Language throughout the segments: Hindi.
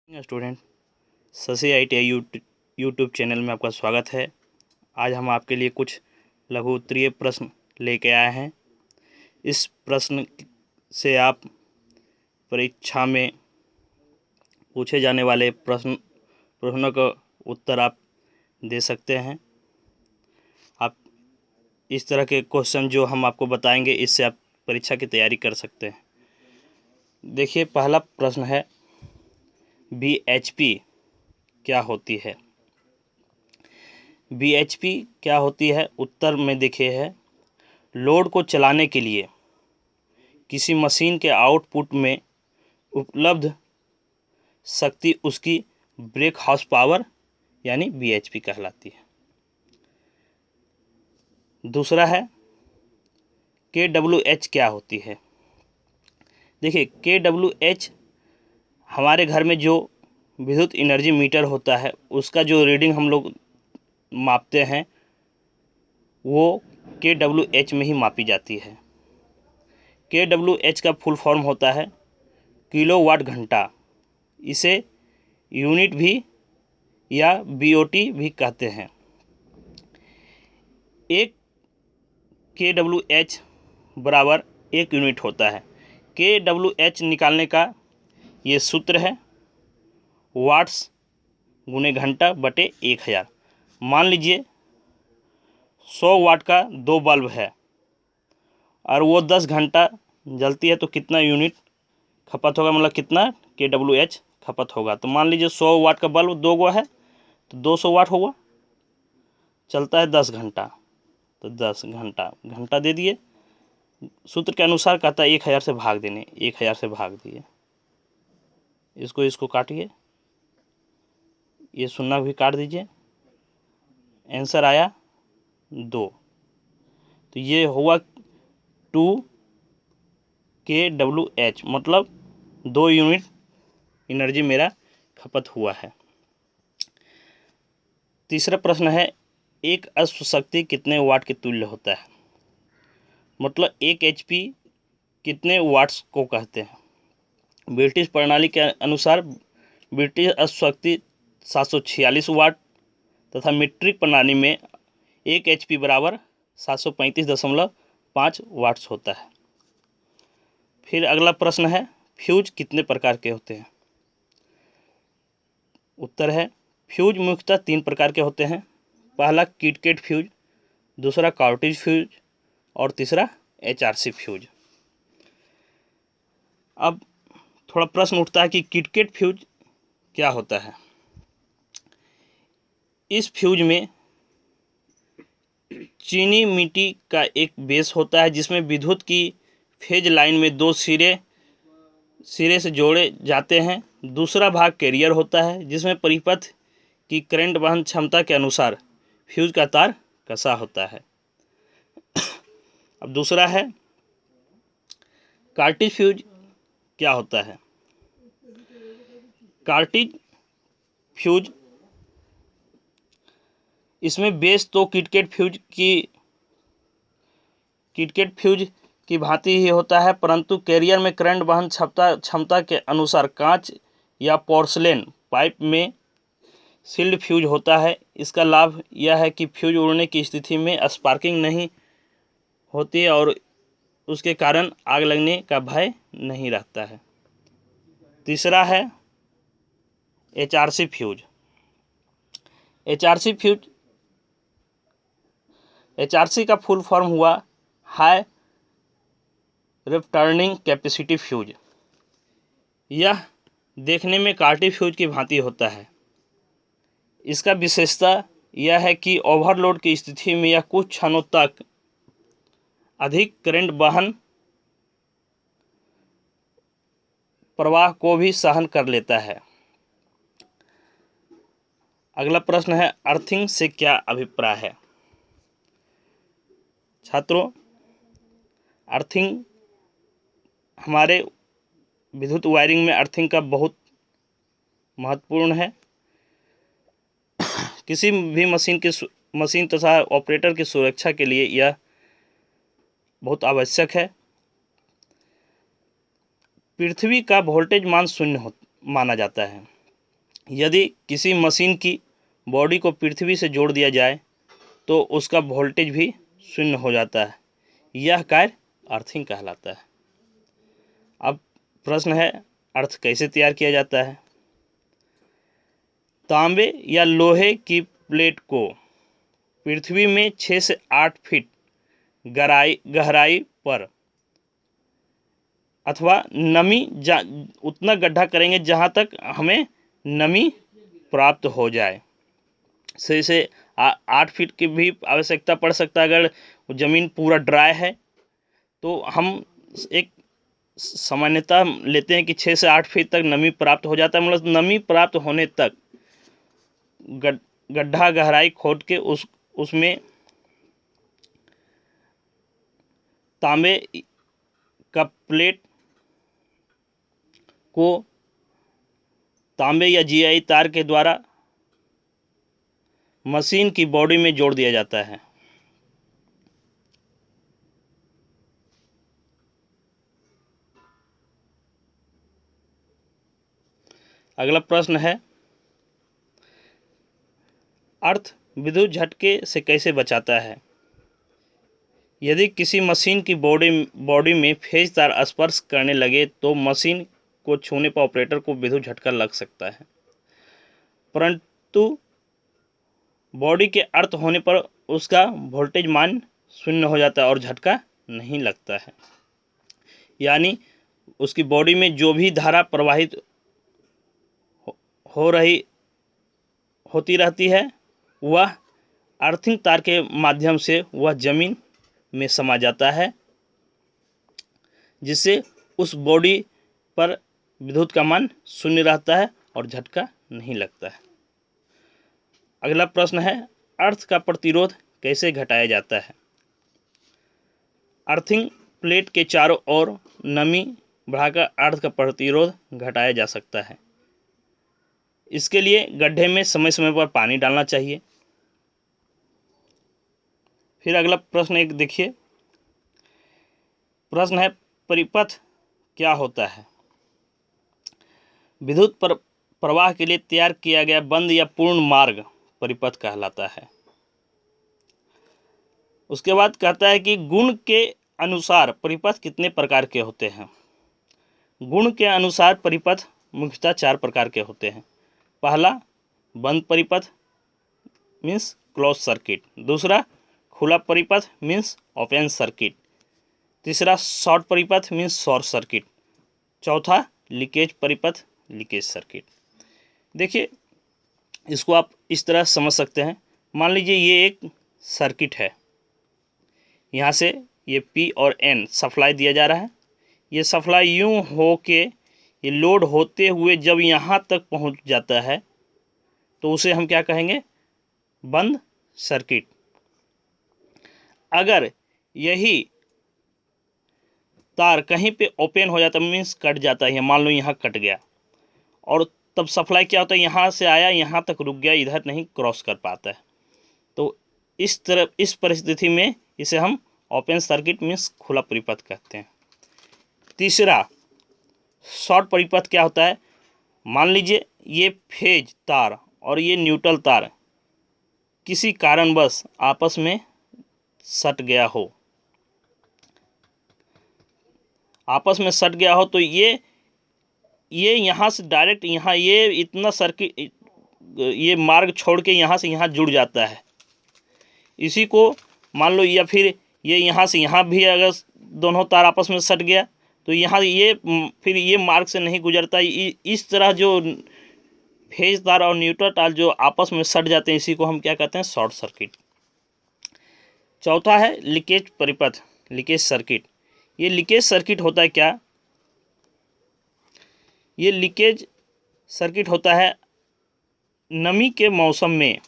Student Shashi ITI YouTube channel में आपका स्वागत है। आज हम आपके लिए कुछ लघु उत्तरीय प्रश्न लेके आए हैं। इस प्रश्न से आप परीक्षा में पूछे जाने वाले प्रश्नों का उत्तर आप दे सकते हैं। आप इस तरह के क्वेश्चन जो हम आपको बताएंगे, इससे आप परीक्षा की तैयारी कर सकते हैं। देखिए, पहला प्रश्न है, BHP क्या होती है? BHP क्या होती है? उत्तर में देखिए है, लोड को चलाने के लिए किसी मशीन के आउटपुट में उपलब्ध शक्ति उसकी ब्रेक हाउस पावर यानी BHP कहलाती है। दूसरा है, kWh क्या होती है? देखिए, kWh हमारे घर में जो विद्युत एनर्जी मीटर होता है, उसका जो रीडिंग हम लोग मापते हैं वो kWh में ही मापी जाती है। kWh का फुल फॉर्म होता है किलोवाट घंटा। इसे यूनिट भी या BOT भी कहते हैं। एक kWh बराबर 1 यूनिट होता है। kWh निकालने का ये सूत्र है, वाट्स गुने घंटा बटे 1000। मान लीजिए 100 वाट का 2 बल्ब है और वो 10 घंटा जलती है, तो कितना यूनिट खपत होगा, मतलब कितना kWh खपत होगा। तो मान लीजिए 100 वाट का बल्ब 2 गो है, तो 200 वाट होगा, चलता है 10 घंटा, तो 10 घंटा दे दिए। सूत्र के अनुसार कहता है 1000 से भाग देने, 1000 से भाग दिए। इसको काटिए, ये शून्य भी काट दीजिए, आंसर आया 2। तो ये हुआ 2 kWh, मतलब 2 यूनिट एनर्जी मेरा खपत हुआ है। तीसरा प्रश्न है, एक अश्व शक्ति कितने वाट के तुल्य होता है? मतलब 1 HP कितने वाट्स को कहते हैं? ब्रिटिश प्रणाली के अनुसार ब्रिटिश अश्व शक्ति 746 वाट तथा मीट्रिक प्रणाली में 1 HP बराबर 735.5 वाट्स होता है। फिर अगला प्रश्न है, फ्यूज कितने प्रकार के होते हैं? उत्तर है, फ्यूज मुख्यतः 3 प्रकार के होते हैं। पहला किटकेट फ्यूज, दूसरा कॉर्टिज फ्यूज और तीसरा HRC फ्यूज। अब थोड़ा प्रश्न उठता है कि किटकेट फ्यूज क्या होता है। इस फ्यूज में चीनी मिट्टी का एक बेस होता है, जिसमें विद्युत की फेज लाइन में 2 सिरे से जोड़े जाते हैं। दूसरा भाग कैरियर होता है, जिसमें परिपथ की करंट वहन क्षमता के अनुसार फ्यूज का तार कसा होता है। अब दूसरा है, कार्टिज फ्यूज क्या होता है? कार्टिज फ्यूज, इसमें बेस तो किटकेट फ्यूज की भांति ही होता है, परंतु कैरियर में करंट वहन क्षमता के अनुसार कांच या पोर्सलेन पाइप में सील्ड फ्यूज होता है। इसका लाभ यह है कि फ्यूज उड़ने की स्थिति में स्पार्किंग नहीं होती है और उसके कारण आग लगने का भय नहीं रहता है। तीसरा है HRC फ्यूज। HRC का फुल फॉर्म हुआ हाई रिटर्निंग कैपेसिटी फ्यूज। यह देखने में कार्टिज फ्यूज की भांति होता है। इसका विशेषता यह है कि ओवरलोड की स्थिति में यह कुछ क्षणों तक अधिक करंट वहन प्रवाह को भी सहन कर लेता है। अगला प्रश्न है, अर्थिंग से क्या अभिप्राय है? छात्रों, अर्थिंग, हमारे विद्युत वायरिंग में अर्थिंग का बहुत महत्वपूर्ण है। किसी भी मशीन तथा ऑपरेटर की सुरक्षा के लिए यह बहुत आवश्यक है। पृथ्वी का वोल्टेज मान 0 माना जाता है। यदि किसी मशीन की बॉडी को पृथ्वी से जोड़ दिया जाए तो उसका वोल्टेज भी शून्य हो जाता है। यह कार्य अर्थिंग कहलाता है। अब प्रश्न है, अर्थ कैसे तैयार किया जाता है? तांबे या लोहे की प्लेट को पृथ्वी में 6 से 8 फीट गहराई पर अथवा नमी उतना गड्ढा करेंगे जहाँ तक हमें नमी प्राप्त हो जाए। से 8 फीट की भी आवश्यकता पड़ सकता है। अगर ज़मीन पूरा ड्राई है तो हम एक सामान्यता लेते हैं कि 6 से 8 फीट तक नमी प्राप्त हो जाता है। मतलब नमी प्राप्त होने तक गड्ढा गहराई खोद के उसमें तांबे का प्लेट को तांबे या जीआई तार के द्वारा मशीन की बॉडी में जोड़ दिया जाता है। अगला प्रश्न है, अर्थ विद्युत झटके से कैसे बचाता है? यदि किसी मशीन की बॉडी में फेज तार स्पर्श करने लगे तो मशीन को छूने पर ऑपरेटर को विद्युत झटका लग सकता है, परंतु बॉडी के अर्थ होने पर उसका वोल्टेज मान शून्य हो जाता है और झटका नहीं लगता है। यानी उसकी बॉडी में जो भी धारा प्रवाहित होती रहती है वह अर्थिंग तार के माध्यम से वह जमीन में समा जाता है, जिससे उस बॉडी पर विद्युत का मान शून्य रहता है और झटका नहीं लगता है। अगला प्रश्न है, अर्थ का प्रतिरोध कैसे घटाया जाता है? अर्थिंग प्लेट के चारों ओर नमी बढ़ाकर अर्थ का प्रतिरोध घटाया जा सकता है। इसके लिए गड्ढे में समय समय पर पानी डालना चाहिए। फिर अगला प्रश्न एक देखिए, प्रश्न है, परिपथ क्या होता है? विद्युत प्रवाह के लिए तैयार किया गया बंद या पूर्ण मार्ग परिपथ कहलाता है। उसके बाद कहता है कि गुण के अनुसार परिपथ कितने प्रकार के होते हैं? गुण के अनुसार परिपथ मुख्यतः 4 प्रकार के होते हैं। पहला, बंद परिपथ मीन्स क्लोज सर्किट। दूसरा, खुला परिपथ मीन्स ओपन सर्किट। तीसरा, शॉर्ट परिपथ मीन्स शॉर्ट सर्किट। चौथा, लीकेज परिपथ लीकेज सर्किट। देखिए, इसको आप इस तरह समझ सकते हैं। मान लीजिए ये एक सर्किट है, यहाँ से ये P और N सप्लाई दिया जा रहा है। ये सप्लाई यूँ हो के ये लोड होते हुए जब यहाँ तक पहुँच जाता है तो उसे हम क्या कहेंगे? बंद सर्किट। अगर यही तार कहीं पे ओपन हो जाता मीन्स कट जाता है, मान लो यहाँ कट गया, और तब सप्लाई क्या होता है, यहाँ से आया यहाँ तक रुक गया, इधर नहीं क्रॉस कर पाता है। तो इस परिस्थिति में इसे हम ओपन सर्किट मीन्स खुला परिपथ कहते हैं। तीसरा, शॉर्ट परिपथ क्या होता है? मान लीजिए ये फेज तार और ये न्यूट्रल तार किसी कारणवश आपस में सट गया हो, तो ये यहाँ से डायरेक्ट यहाँ ये इतना सर्किट ये मार्ग छोड़ के यहाँ से यहाँ जुड़ जाता है। इसी को मान लो, या फिर ये यहाँ से यहाँ भी अगर दोनों तार आपस में सट गया तो यहाँ ये फिर ये मार्ग से नहीं गुजरता। इस तरह जो फेज तार और न्यूट्रल तार जो आपस में सट जाते हैं, इसी को हम क्या कहते हैं? Short circuit. चौथा है लीकेज परिपथ लीकेज सर्किट। ये लीकेज सर्किट होता है क्या? ये लीकेज सर्किट होता है नमी के मौसम में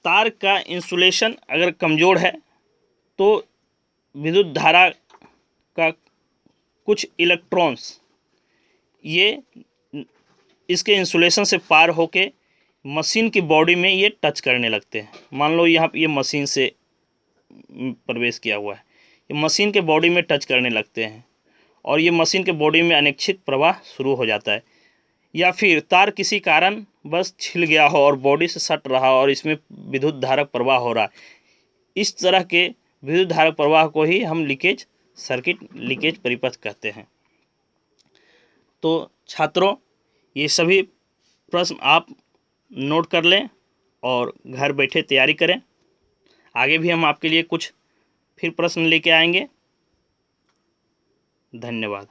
तार का इंसुलेशन अगर कमज़ोर है तो विद्युत धारा का कुछ इलेक्ट्रॉन्स ये इसके इंसुलेशन से पार होके मशीन की बॉडी में ये टच करने लगते हैं। मान लो यहाँ ये मशीन से प्रवेश किया हुआ है, ये मशीन के बॉडी में टच करने लगते हैं और ये मशीन के बॉडी में अनिच्छित प्रवाह शुरू हो जाता है। या फिर तार किसी कारण बस छिल गया हो और बॉडी से सट रहा हो और इसमें विद्युत धारक प्रवाह हो रहा है, इस तरह के विद्युत धारक प्रवाह को ही हम लीकेज सर्किट, लीकेज परिपथ कहते हैं। तो छात्रों, ये सभी प्रश्न आप नोट कर लें और घर बैठे तैयारी करें। आगे भी हम आपके लिए कुछ फिर प्रश्न लेके आएंगे। धन्यवाद।